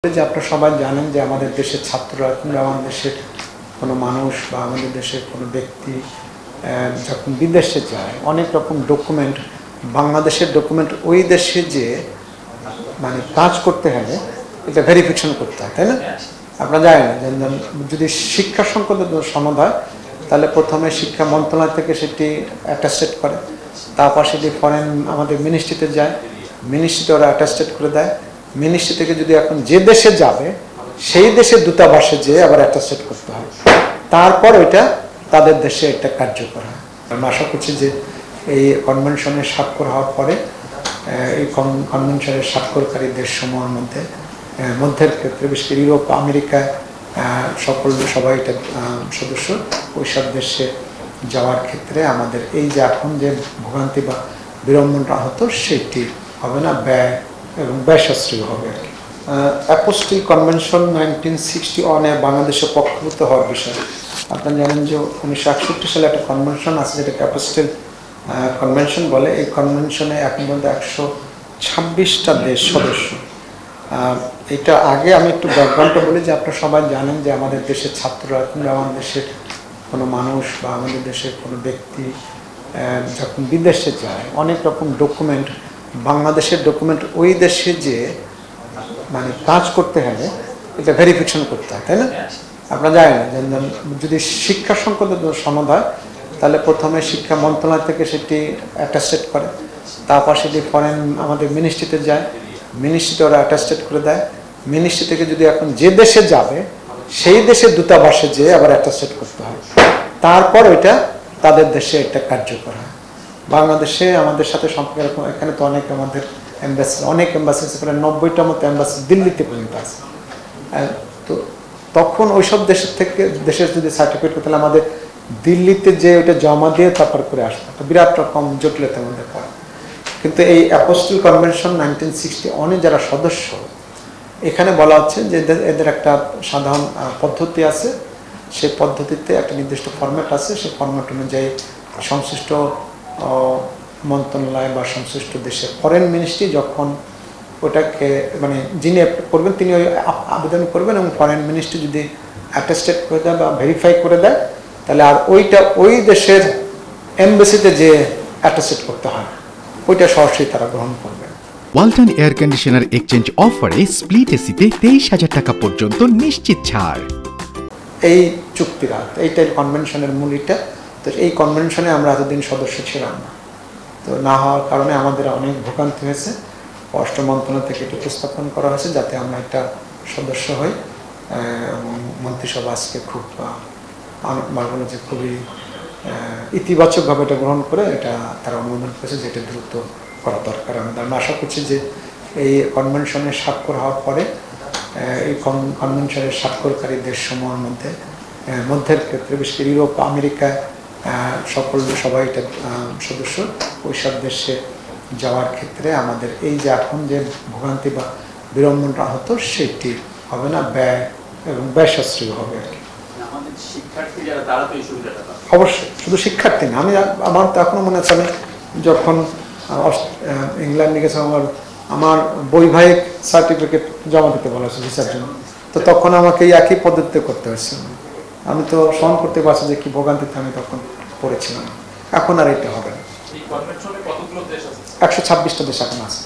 যে আপনারা সবাই জানেন যে আমাদের দেশের ছাত্ররা কিংবা আমাদের দেশের কোনো মানুষ বা আমাদের দেশের কোনো ব্যক্তি যখন বিদেশে যায় অনেক রকম ডকুমেন্ট, বাংলাদেশের ডকুমেন্ট ওই দেশে যে মানে কাজ করতে হলে এটা ভেরিফিকেশন করতে হয়, তাই না? আপনারা জানেন না যদি শিক্ষা সংক্রান্ত সনদ হয় তাহলে প্রথমে শিক্ষা মন্ত্রণালয় থেকে সেটি অ্যাটাস্টেড করে, তারপর সেটি ফরেন আমাদের মিনিস্ট্রিতে যায়, মিনিস্ট্রিতে ওরা অ্যাটাস্টেড করে দেয়, মিনিস্ট্রি থেকে যদি এখন যে দেশে যাবে সেই দেশের দূতাবাসে যেয়ে আবার অ্যাটাস্টেড করতে হয়, তারপর ওইটা তাদের দেশে একটা কার্যকর হয়। আমি আশা করছি যে এই কনভেনশনের স্বাক্ষর হওয়ার পরে এই কনভেনশনের স্বাক্ষরকারী দেশসমূহের মধ্যের ক্ষেত্রে বিশেষ করে ইউরোপ, আমেরিকা সবাই এটা সদস্য, ওই সব দেশে যাওয়ার ক্ষেত্রে আমাদের এই যে এখন যে ভোগান্তি বা বিড়ম্বনটা হতো সেটি হবে না, ব্যয় এবং ব্যয় সাশ্রয়ী হবে আর কি। অ্যাপোস্টিল কনভেনশন 1961 বাংলাদেশে পক্ষভুক্ত হওয়ার বিষয় আপনারা জানেন যে 1961 সালে একটা কনভেনশন আছে যেটাকে অ্যাপোস্টিল কনভেনশন বলে। এই কনভেনশনে এখন পর্যন্ত 126টা দেশ সদস্য। এটা আগে আমি একটু ব্যাকগ্রাউন্ডটা বলি যে আপনারা সবাই জানেন যে আমাদের দেশের ছাত্ররা কিংবা আমাদের দেশের কোনো মানুষ বা আমাদের দেশের কোনো ব্যক্তি যখন বিদেশে যায় অনেক রকম ডকুমেন্ট, বাংলাদেশের ডকুমেন্ট ওই দেশে যে মানে কাজ করতে হলে এটা ভেরিফিকেশন করতে হয়, তাই না? আপনারা জানেন না যদি শিক্ষা সংক্রান্ত সনদ হয় তাহলে প্রথমে শিক্ষা মন্ত্রণালয় থেকে সেটি অ্যাটাস্টেড করে, তারপর সেটি ফরেন আমাদের মিনিস্ট্রিতে যায়, মিনিস্ট্রিতে ওরা অ্যাটাস্টেড করে দেয়, মিনিস্ট্রি থেকে যদি এখন যে দেশে যাবে সেই দেশের দূতাবাসে যেয়ে আবার অ্যাটাস্টেড করতে হয়, তারপর ওইটা তাদের দেশে একটা কার্যকর হয়। বাংলাদেশে আমাদের সাথে সম্পর্ক এরকম, এখানে তো অনেক আমাদের এম্বাসি, অনেক এম্বাসি আছে, প্রায় 90টার মতো এম্বাসি দিল্লিতে পর্যন্ত আছে। তো তখন ওইসব দেশের যদি সার্টিফিকেট করতে হলে আমাদের দিল্লিতে যে ওইটা জমা দিয়ে তারপর করে আসতো, একটা বিরাট রকম জটিলতার মধ্যে পড়ে। কিন্তু এই অ্যাপোস্টিল কনভেনশন 1961 যারা সদস্য, এখানে বলা হচ্ছে যে এদের একটা সাধারণ পদ্ধতি আছে, সেই পদ্ধতিতে একটা নির্দিষ্ট ফরম্যাট আছে, সেই ফরম্যাট অনুযায়ী সংশ্লিষ্ট মন্ত্রণালয় বা সংশ্লিষ্ট দেশের ফরেন মিনিস্ট্রি যখন ওটাকে মানে যিনি করবেন তিনি ওই আবেদন করবেন এবং ফরেন মিনিস্ট্রি যদি অ্যাটাস্টেড করে দেয় বা ভেরিফাই করে দেয় তাহলে আর ওইটা ওই দেশের এমবাসিতে যে অ্যাটাস্টেড করতে হয় ওইটা সরাসরি তারা গ্রহণ করবে। ওয়ালটন এয়ার কন্ডিশনার এক্সচেঞ্জ অফারে স্প্লিট এসিতে 23,000 টাকা পর্যন্ত নিশ্চিত ছাড়। এই চুক্তিরা এইটাই কনভেনশনের মূল। এটা তো এই কনভেনশনে আমরা এতদিন সদস্য ছিলাম না, তো না হওয়ার কারণে আমাদের অনেক ভোগান্তি হয়েছে। পররাষ্ট্র মন্ত্রণালয় থেকে এটা উপস্থাপন করা হয়েছে যাতে আমরা একটা সদস্য হই। মন্ত্রিসভা আজকে খুব বলবো যে খুবই ইতিবাচকভাবে এটা গ্রহণ করে এটা তারা অনুমোদন করেছে যে এটা দ্রুত করা দরকার। আমি আশা করছি যে এই কনভেনশনের স্বাক্ষর হওয়ার পরে এই কনভেনশনের স্বাক্ষরকারী দেশসমূহের মধ্যের ক্ষেত্রে বিশেষ করে ইউরোপ, আমেরিকা সবাই এটা সদস্য, ওই সব দেশে যাওয়ার ক্ষেত্রে আমাদের এই যে এখন যে ভোগান্তি বা বিড়ম্বনটা হতো সেটি হবে না, ব্যয় এবং ব্যয় সাশ্রয়ী হবে আর কি। অবশ্যই শুধু শিক্ষার্থী না, আমার তো এখনো মনে আছে আমি যখন ইংল্যান্ডে গেছিলাম আমার বৈবাহিক সার্টিফিকেট জমা দিতে বলা হয়েছে ভিসার জন্য, তো তখন আমাকে এই একই পদ্ধতিতে করতে হয়েছে। আমি তো সহন করতে পারছি যে কি ভোগান্তিতে আমি তখন পড়েছিলাম। এখন আর এটা হবে না। 126টা দেশ এখন আছে।